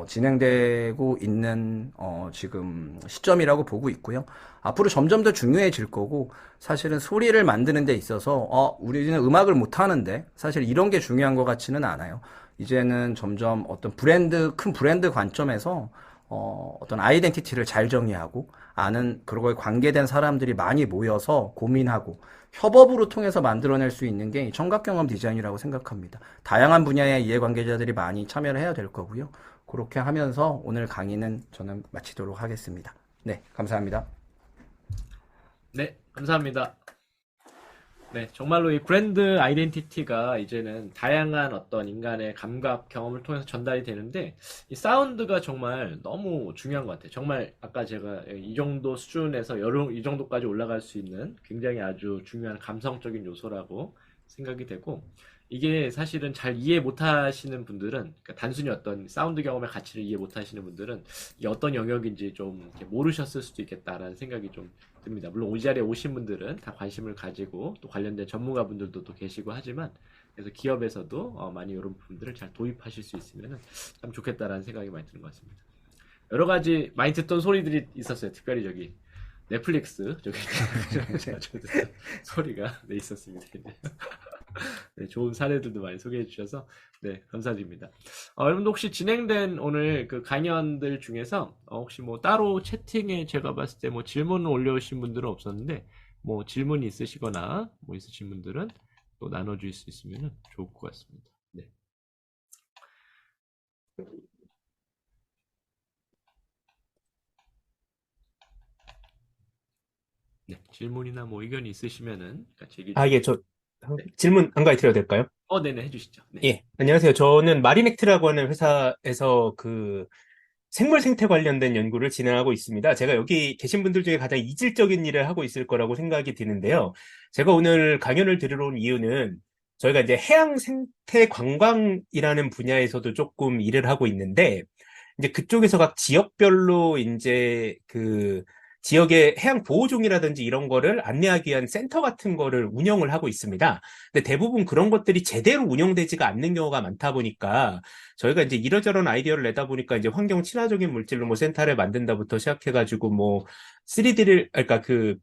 진행되고 있는 지금 시점이라고 보고 있고요. 앞으로 점점 더 중요해질 거고, 사실은 소리를 만드는 데 있어서 우리는 음악을 못 하는데 사실 이런 게 중요한 것 같지는 않아요. 이제는 점점 어떤 큰 브랜드 관점에서 어떤 아이덴티티를 잘 정의하고 아는 그거에 관계된 사람들이 많이 모여서 고민하고 협업으로 통해서 만들어낼 수 있는 게 청각경험 디자인이라고 생각합니다. 다양한 분야의 이해관계자들이 많이 참여를 해야 될 거고요. 그렇게 하면서 오늘 강의는 저는 마치도록 하겠습니다. 네, 감사합니다. 네, 감사합니다. 네, 정말로 이 브랜드 아이덴티티가 이제는 다양한 어떤 인간의 감각, 경험을 통해서 전달이 되는데, 이 사운드가 정말 너무 중요한 것 같아요. 정말 아까 제가 이 정도 수준에서 이 정도까지 올라갈 수 있는 굉장히 아주 중요한 감성적인 요소라고 생각이 되고, 이게 사실은 잘 이해 못 하시는 분들은, 그러니까 단순히 어떤 사운드 경험의 가치를 이해 못 하시는 분들은 이게 어떤 영역인지 좀 이렇게 모르셨을 수도 있겠다라는 생각이 좀 듭니다. 물론 이 자리에 오신 분들은 다 관심을 가지고 또 관련된 전문가분들도 또 계시고 하지만, 그래서 기업에서도 많이 이런 부분들을 잘 도입하실 수 있으면 참 좋겠다라는 생각이 많이 드는 것 같습니다. 여러 가지 많이 듣던 소리들이 있었어요. 특별히 저기 넷플릭스 저기 소리가 네, 있었습니다. 네, 좋은 사례들도 많이 소개해 주셔서 네, 감사드립니다. 여러분도 혹시 진행된 오늘 그 강연들 중에서 혹시 뭐 따로 채팅에 제가 봤을 때 뭐 질문을 올려오신 분들은 없었는데, 뭐 질문이 있으시거나 뭐 있으신 분들은 또 나눠줄 수 있으면 좋을 것 같습니다. 네. 네, 질문이나 뭐 의견이 있으시면은 같이 얘기해 아, 주시면. 예, 저 네. 질문 한 가지 드려도 될까요? 네네, 해주시죠. 네. 예, 안녕하세요. 저는 마리넥트라고 하는 회사에서 그 생물 생태 관련된 연구를 진행하고 있습니다. 제가 여기 계신 분들 중에 가장 이질적인 일을 하고 있을 거라고 생각이 드는데요. 제가 오늘 강연을 들으러 온 이유는 저희가 이제 해양 생태 관광이라는 분야에서도 조금 일을 하고 있는데, 이제 그쪽에서 각 지역별로 이제 그 지역의 해양 보호종이라든지 이런 거를 안내하기 위한 센터 같은 거를 운영을 하고 있습니다. 근데 대부분 그런 것들이 제대로 운영되지가 않는 경우가 많다 보니까 저희가 이제 이러저런 아이디어를 내다 보니까 이제 환경 친화적인 물질로 뭐 센터를 만든다부터 시작해가지고 뭐 3D를, 그러니까 그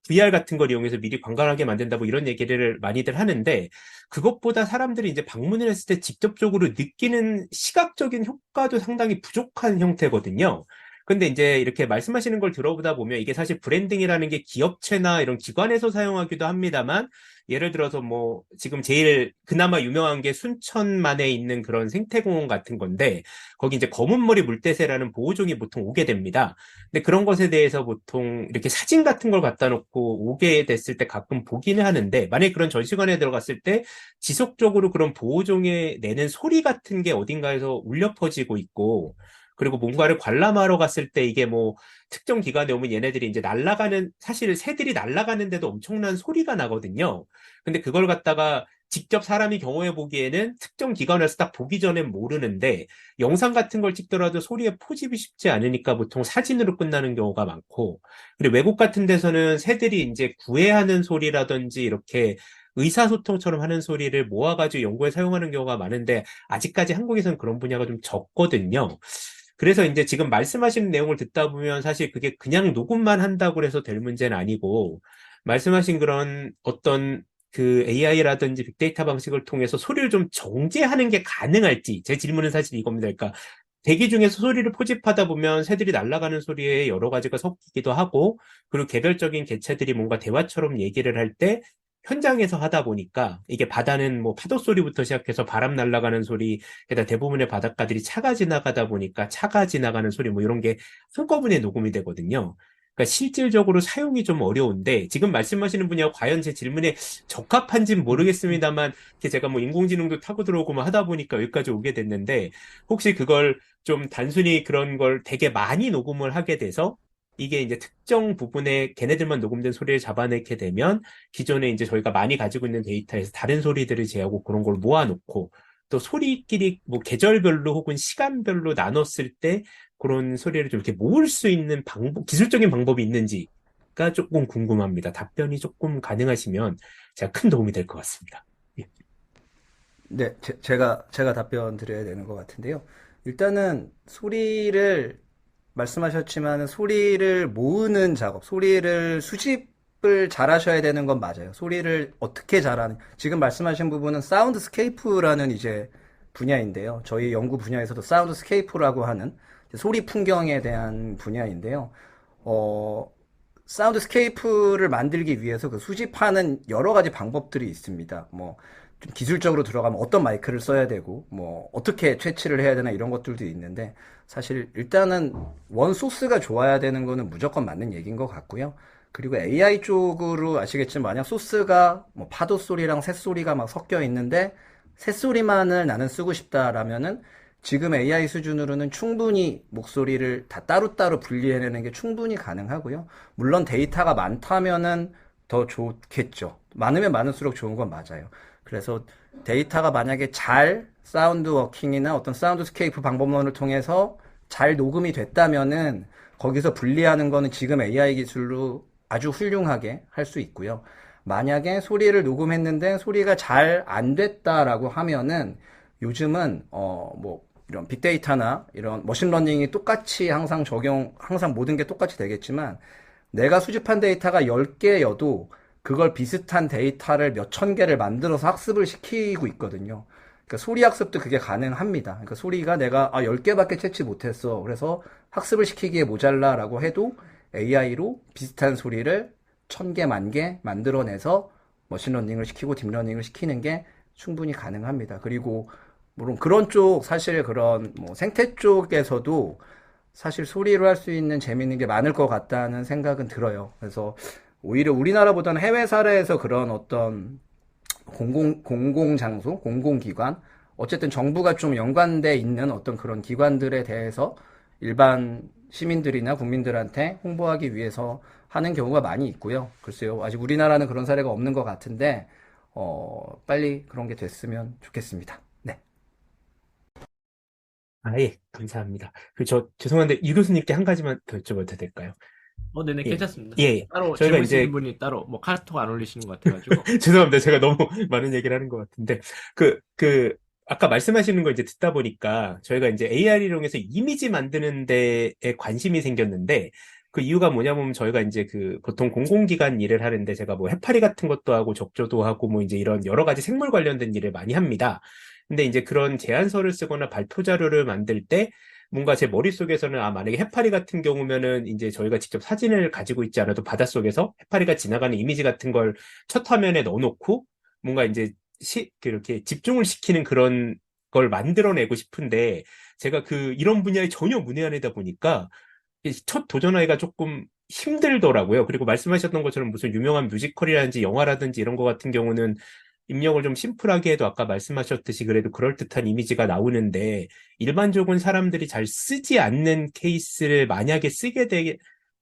VR 같은 걸 이용해서 미리 관광하게 만든다 뭐 이런 얘기를 많이들 하는데, 그것보다 사람들이 이제 방문을 했을 때 직접적으로 느끼는 시각적인 효과도 상당히 부족한 형태거든요. 근데 이제 이렇게 말씀하시는 걸 들어보다 보면 이게 사실 브랜딩이라는 게 기업체나 이런 기관에서 사용하기도 합니다만, 예를 들어서 뭐 지금 제일 그나마 유명한 게 순천만에 있는 그런 생태공원 같은 건데, 거기 이제 검은머리 물대새라는 보호종이 보통 오게 됩니다. 근데 그런 것에 대해서 보통 이렇게 사진 같은 걸 갖다 놓고 오게 됐을 때 가끔 보기는 하는데, 만약에 그런 전시관에 들어갔을 때 지속적으로 그런 보호종에 내는 소리 같은 게 어딘가에서 울려 퍼지고 있고, 그리고 뭔가를 관람하러 갔을 때 이게 뭐 특정 기간에 오면 얘네들이 이제 날아가는, 사실 새들이 날아가는데도 엄청난 소리가 나거든요. 근데 그걸 갖다가 직접 사람이 경험해 보기에는 특정 기관에서 딱 보기 전엔 모르는데, 영상 같은 걸 찍더라도 소리에 포집이 쉽지 않으니까 보통 사진으로 끝나는 경우가 많고, 그리고 외국 같은 데서는 새들이 이제 구애하는 소리라든지 이렇게 의사소통처럼 하는 소리를 모아가지고 연구에 사용하는 경우가 많은데, 아직까지 한국에서는 그런 분야가 좀 적거든요. 그래서 이제 지금 말씀하시는 내용을 듣다 보면 사실 그게 그냥 녹음만 한다고 해서 될 문제는 아니고, 말씀하신 그런 어떤 그 AI라든지 빅데이터 방식을 통해서 소리를 좀 정제하는 게 가능할지, 제 질문은 사실 이겁니다. 그러니까 대기 중에서 소리를 포집하다 보면 새들이 날아가는 소리에 여러 가지가 섞이기도 하고, 그리고 개별적인 개체들이 뭔가 대화처럼 얘기를 할 때 현장에서 하다 보니까 이게 바다는 뭐 파도 소리부터 시작해서 바람 날아가는 소리, 게다가 대부분의 바닷가들이 차가 지나가다 보니까 차가 지나가는 소리 뭐 이런 게 한꺼번에 녹음이 되거든요. 그러니까 실질적으로 사용이 좀 어려운데, 지금 말씀하시는 분야가 과연 제 질문에 적합한지는 모르겠습니다만, 이렇게 제가 뭐 인공지능도 타고 들어오고 뭐 하다 보니까 여기까지 오게 됐는데, 혹시 그걸 좀 단순히 그런 걸 되게 많이 녹음을 하게 돼서 이게 이제 특정 부분에 걔네들만 녹음된 소리를 잡아내게 되면 기존에 이제 저희가 많이 가지고 있는 데이터에서 다른 소리들을 제하고 그런 걸 모아놓고, 또 소리끼리 뭐 계절별로 혹은 시간별로 나눴을 때 그런 소리를 좀 이렇게 모을 수 있는 방법, 기술적인 방법이 있는지가 조금 궁금합니다. 답변이 조금 가능하시면 제가 큰 도움이 될 것 같습니다. 예. 네, 제가 답변 드려야 되는 것 같은데요. 일단은 소리를 말씀하셨지만 소리를 모으는 작업, 소리를 수집을 잘 하셔야 되는 건 맞아요. 소리를 어떻게 잘하는, 지금 말씀하신 부분은 사운드스케이프라는 이제 분야인데요. 저희 연구 분야에서도 사운드스케이프라고 하는 소리 풍경에 대한 분야인데요. 어, 사운드스케이프를 만들기 위해서 그 수집하는 여러 가지 방법들이 있습니다. 뭐, 좀 기술적으로 들어가면 어떤 마이크를 써야 되고, 뭐, 어떻게 채취를 해야 되나 이런 것들도 있는데, 사실 일단은 원 소스가 좋아야 되는 거는 무조건 맞는 얘기인 것 같고요. 그리고 AI 쪽으로 아시겠지만 만약 소스가 뭐 파도 소리랑 새소리가 막 섞여 있는데 새소리만을 나는 쓰고 싶다라면은 지금 AI 수준으로는 충분히 목소리를 다 따로따로 분리해내는 게 충분히 가능하고요. 물론 데이터가 많다면은 더 좋겠죠. 많으면 많을수록 좋은 건 맞아요. 그래서 데이터가 만약에 잘 사운드 워킹이나 어떤 사운드 스케이프 방법론을 통해서 잘 녹음이 됐다면은 거기서 분리하는 거는 지금 AI 기술로 아주 훌륭하게 할 수 있고요. 만약에 소리를 녹음했는데 소리가 잘 안 됐다라고 하면은 요즘은 뭐 이런 빅데이터나 이런 머신러닝이 똑같이 항상 모든 게 똑같이 되겠지만 내가 수집한 데이터가 10개여도 그걸 비슷한 데이터를 몇 천 개를 만들어서 학습을 시키고 있거든요. 그러니까 소리 학습도 그게 가능합니다. 그러니까 소리가 내가 10개밖에 채취 못했어. 그래서 학습을 시키기에 모자라라고 해도 AI로 비슷한 소리를 1000개, 10,000개 만들어내서 머신러닝을 시키고 딥러닝을 시키는 게 충분히 가능합니다. 그리고 물론 그런 쪽 사실 그런 뭐 생태 쪽에서도 사실 소리로 할 수 있는 재밌는 게 많을 것 같다는 생각은 들어요. 그래서 오히려 우리나라보다는 해외 사례에서 그런 어떤 공공장소, 공공기관, 어쨌든 정부가 좀 연관돼 있는 어떤 그런 기관들에 대해서 일반 시민들이나 국민들한테 홍보하기 위해서 하는 경우가 많이 있고요. 글쎄요, 아직 우리나라는 그런 사례가 없는 것 같은데, 빨리 그런 게 됐으면 좋겠습니다. 네. 예, 감사합니다. 죄송한데, 유 교수님께 한 가지만 더 여쭤봐도 될까요? 네네, 예, 괜찮습니다. 예, 예. 따로 저희가 질문 있으신 이제, 분이 따로 뭐 카톡 안 올리시는 것 같아가지고. 죄송합니다. 제가 너무 많은 얘기를 하는 것 같은데, 아까 말씀하시는 거 이제 듣다 보니까, 저희가 이제 AR 이용해서 이미지 만드는 데에 관심이 생겼는데, 그 이유가 뭐냐면 저희가 이제 보통 공공기관 일을 하는데 제가 뭐 해파리 같은 것도 하고 적조도 하고 뭐 이제 이런 여러 가지 생물 관련된 일을 많이 합니다. 근데 이제 그런 제안서를 쓰거나 발표 자료를 만들 때 뭔가 제 머릿속에서는 만약에 해파리 같은 경우면은 이제 저희가 직접 사진을 가지고 있지 않아도 바닷속에서 해파리가 지나가는 이미지 같은 걸 첫 화면에 넣어놓고 뭔가 이제 이렇게 집중을 시키는 그런 걸 만들어내고 싶은데 제가 이런 분야에 전혀 문외한이다 보니까 첫 도전하기가 조금 힘들더라고요. 그리고 말씀하셨던 것처럼 무슨 유명한 뮤지컬이라든지 영화라든지 이런 거 같은 경우는 입력을 좀 심플하게 해도 아까 말씀하셨듯이 그래도 그럴듯한 이미지가 나오는데 일반적인 사람들이 잘 쓰지 않는 케이스를 만약에 쓰게 될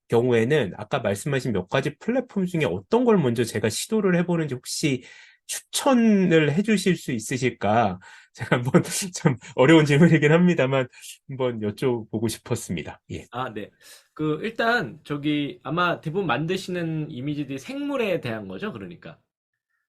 경우에는 아까 말씀하신 몇 가지 플랫폼 중에 어떤 걸 먼저 제가 시도를 해보는지 혹시 추천을 해주실 수 있으실까? 제가 한번 참 어려운 질문이긴 합니다만 한번 여쭤보고 싶었습니다. 예. 네. 일단, 아마 대부분 만드시는 이미지들이 생물에 대한 거죠, 그러니까.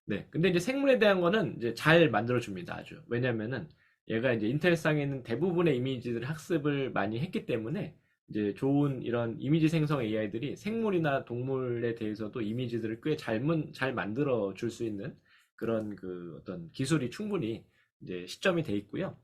네. 근데 이제 생물에 대한 거는 이제 잘 만들어줍니다, 아주. 왜냐면은, 얘가 이제 인터넷상에 있는 대부분의 이미지들 학습을 많이 했기 때문에, 이제 좋은 이런 이미지 생성 AI들이 생물이나 동물에 대해서도 이미지들을 꽤 잘 만들어 줄 수 있는 그런 어떤 기술이 충분히 이제 시점이 돼 있고요.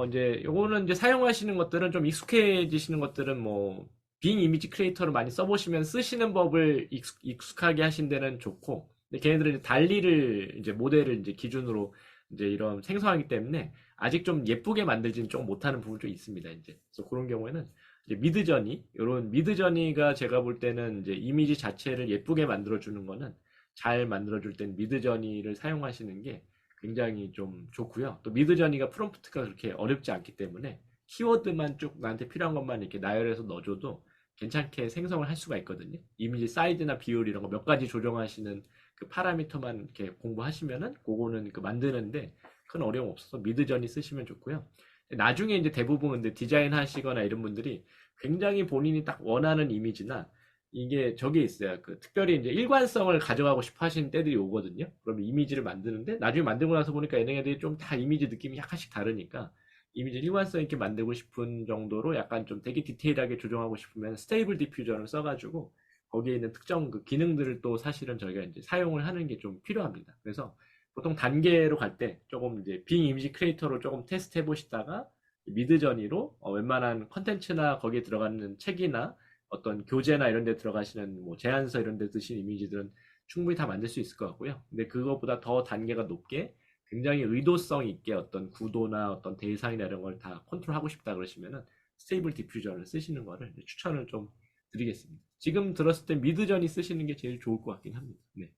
이제 요거는 이제 사용하시는 것들은 좀 익숙해지시는 것들은 뭐 빙 이미지 크리에이터를 많이 써보시면 쓰시는 법을 익숙하게 하신 데는 좋고, 근데 걔네들은 이제 달리를 이제 모델을 이제 기준으로 이제 이런 생성하기 때문에 아직 좀 예쁘게 만들지는 좀 못하는 부분이 좀 있습니다. 이제 그래서 그런 경우에는 이제 미드저니 이런 미드저니가 제가 볼 때는 이제 이미지 자체를 예쁘게 만들어주는 거는 잘 만들어줄 땐 미드저니를 사용하시는 게 굉장히 좀 좋고요. 또 미드저니가 프롬프트가 그렇게 어렵지 않기 때문에 키워드만 쭉 나한테 필요한 것만 이렇게 나열해서 넣어줘도 괜찮게 생성을 할 수가 있거든요. 이미지 사이즈나 비율 이런 거 몇 가지 조정하시는 그 파라미터만 이렇게 공부하시면은 그거는 만드는데 큰 어려움 없어서 미드저니 쓰시면 좋고요. 나중에 이제 대부분 근데 디자인 하시거나 이런 분들이 굉장히 본인이 딱 원하는 이미지나 이게 저게 있어요. 특별히 이제 일관성을 가져가고 싶어 하시는 때들이 오거든요. 그러면 이미지를 만드는데 나중에 만들고 나서 보니까 얘네들이 좀 다 이미지 느낌이 약간씩 다르니까 이미지 일관성 있게 만들고 싶은 정도로 약간 좀 되게 디테일하게 조정하고 싶으면 스테이블 디퓨저를 써가지고 거기에 있는 특정 기능들을 또 사실은 저희가 이제 사용을 하는 게 좀 필요합니다. 그래서 보통 단계로 갈 때 조금 이제 빙 이미지 크리에이터로 조금 테스트 해보시다가 미드저니로 웬만한 컨텐츠나 거기에 들어가는 책이나 어떤 교재나 이런 데 들어가시는 뭐 제안서 이런 데 드신 이미지들은 충분히 다 만들 수 있을 것 같고요. 근데 그것보다 더 단계가 높게 굉장히 의도성 있게 어떤 구도나 어떤 대상이나 이런 걸 다 컨트롤하고 싶다 그러시면은 스테이블 디퓨저를 쓰시는 거를 추천을 좀 드리겠습니다. 지금 들었을 때 미드저니 쓰시는 게 제일 좋을 것 같긴 합니다. 네.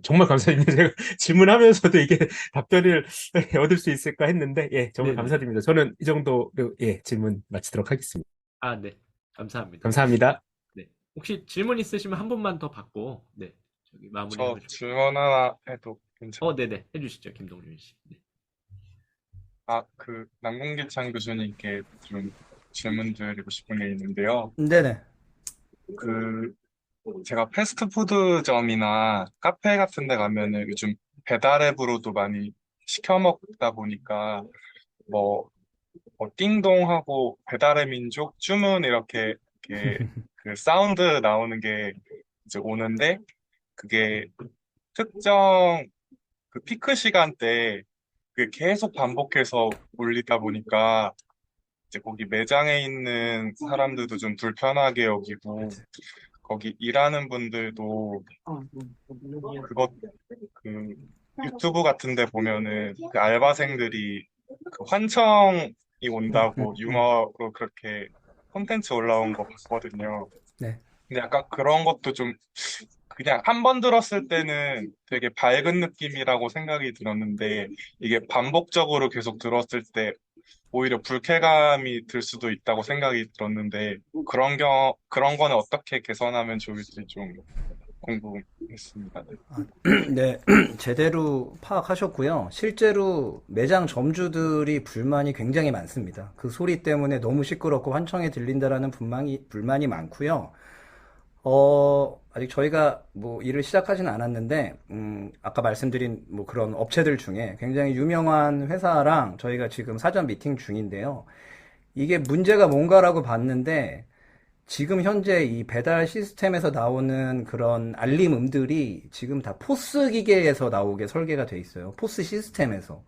정말 감사드립니다. 제가 질문하면서도 이게 답변을 얻을 수 있을까 했는데, 예, 정말 네네. 감사드립니다. 저는 이 정도로, 예, 질문 마치도록 하겠습니다. 네. 감사합니다. 감사합니다. 네. 혹시 질문 있으시면 한 분만 더 받고, 네. 저 마무리하면 좋겠습니다. 질문 하나 해도 괜찮아요. 네네. 해주시죠, 김동준 씨. 네. 남궁기창 교수님께 좀 질문 드리고 싶은 게 있는데요. 네네. 그, 제가 패스트푸드점이나 카페 같은 데 가면은 요즘 배달앱으로도 많이 시켜 먹다 보니까 뭐, 띵동하고 배달의 민족 주문 이렇게 그 사운드 나오는 게 이제 오는데 그게 특정 그 피크 시간대 그게 계속 반복해서 울리다 보니까 이제 거기 매장에 있는 사람들도 좀 불편하게 여기고 거기 일하는 분들도 그것 그 유튜브 같은 데 보면은 그 알바생들이 그 환청이 온다고 유머로 그렇게 콘텐츠 올라온 거 봤거든요. 네. 근데 약간 그런 것도 좀 그냥 한 번 들었을 때는 되게 밝은 느낌이라고 생각이 들었는데 이게 반복적으로 계속 들었을 때 오히려 불쾌감이 들 수도 있다고 생각이 들었는데 그런 거는 어떻게 개선하면 좋을지 좀 궁금했습니다. 네. 네, 제대로 파악하셨고요. 실제로 매장 점주들이 불만이 굉장히 많습니다. 그 소리 때문에 너무 시끄럽고 환청에 들린다라는 불만이 많고요. 아직 저희가 뭐 일을 시작하지는 않았는데, 아까 말씀드린 뭐 그런 업체들 중에 굉장히 유명한 회사랑 저희가 지금 사전 미팅 중인데요. 이게 문제가 뭔가라고 봤는데, 지금 현재 이 배달 시스템에서 나오는 그런 알림음들이 지금 다 포스 기계에서 나오게 설계가 돼 있어요. 포스 시스템에서.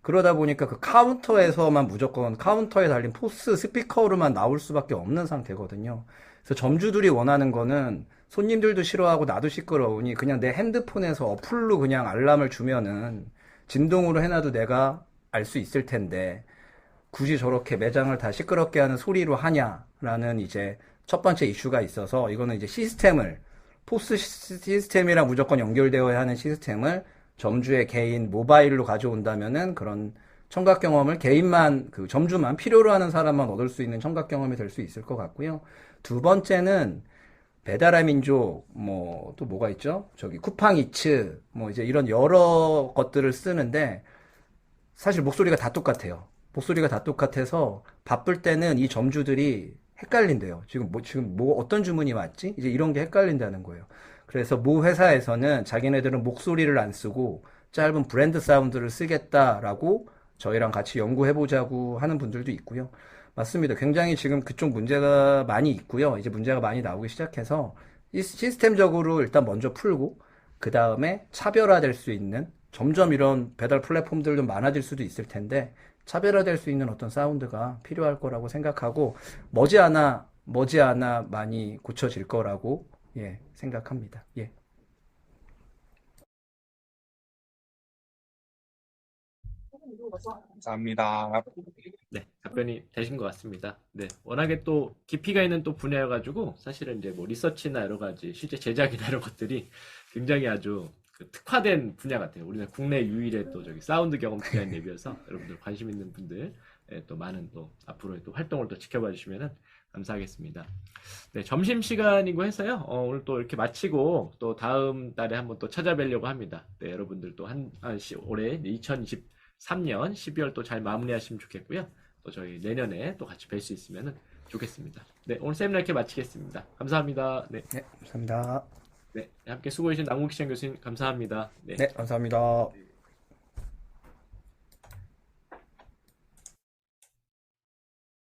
그러다 보니까 그 카운터에서만 무조건 카운터에 달린 포스 스피커로만 나올 수밖에 없는 상태거든요. 그래서 점주들이 원하는 거는 손님들도 싫어하고 나도 시끄러우니 그냥 내 핸드폰에서 어플로 그냥 알람을 주면은 진동으로 해놔도 내가 알 수 있을 텐데 굳이 저렇게 매장을 다 시끄럽게 하는 소리로 하냐라는 이제 첫 번째 이슈가 있어서 이거는 이제 포스 시스템이랑 무조건 연결되어야 하는 시스템을 점주의 개인 모바일로 가져온다면은 그런 청각 경험을 그 점주만 필요로 하는 사람만 얻을 수 있는 청각 경험이 될 수 있을 것 같고요. 두 번째는 배달의 민족, 뭐, 또 뭐가 있죠? 저기, 쿠팡이츠, 뭐, 이제 이런 여러 것들을 쓰는데, 사실 목소리가 다 똑같아요. 목소리가 다 똑같아서 바쁠 때는 이 점주들이 헷갈린대요. 지금 뭐 어떤 주문이 왔지? 이제 이런 게 헷갈린다는 거예요. 그래서 모 회사에서는 자기네들은 목소리를 안 쓰고 짧은 브랜드 사운드를 쓰겠다라고 저희랑 같이 연구해보자고 하는 분들도 있고요. 맞습니다. 굉장히 지금 그쪽 문제가 많이 있고요. 이제 문제가 많이 나오기 시작해서 시스템적으로 일단 먼저 풀고 그 다음에 차별화될 수 있는 점점 이런 배달 플랫폼들도 많아질 수도 있을 텐데 차별화될 수 있는 어떤 사운드가 필요할 거라고 생각하고 머지않아 많이 고쳐질 거라고 생각합니다. 예. 감사합니다. 네, 답변이 되신 것 같습니다. 네, 워낙에 또 깊이가 있는 또 분야여가지고 사실은 이제 뭐 리서치나 여러 가지 실제 제작이나 이런 것들이 굉장히 아주 그 특화된 분야 같아요. 우리는 국내 유일의 또 저기 사운드 경험 디자인 랩이어서 여러분들 관심 있는 분들 또 많은 또 앞으로의 또 활동을 또 지켜봐 주시면은 감사하겠습니다. 네, 점심 시간이고 해서요. 오늘 또 이렇게 마치고 또 다음 달에 한번 또 찾아뵈려고 합니다. 네, 여러분들 또 올해 2023년 12월 또 잘 마무리하시면 좋겠고요. 또 저희 내년에 또 같이 뵐 수 있으면 좋겠습니다. 네, 오늘 세미나 이렇게 마치겠습니다. 감사합니다. 네, 감사합니다. 함께 수고해주신 남궁기창 교수님 감사합니다. 네. 네, 감사합니다.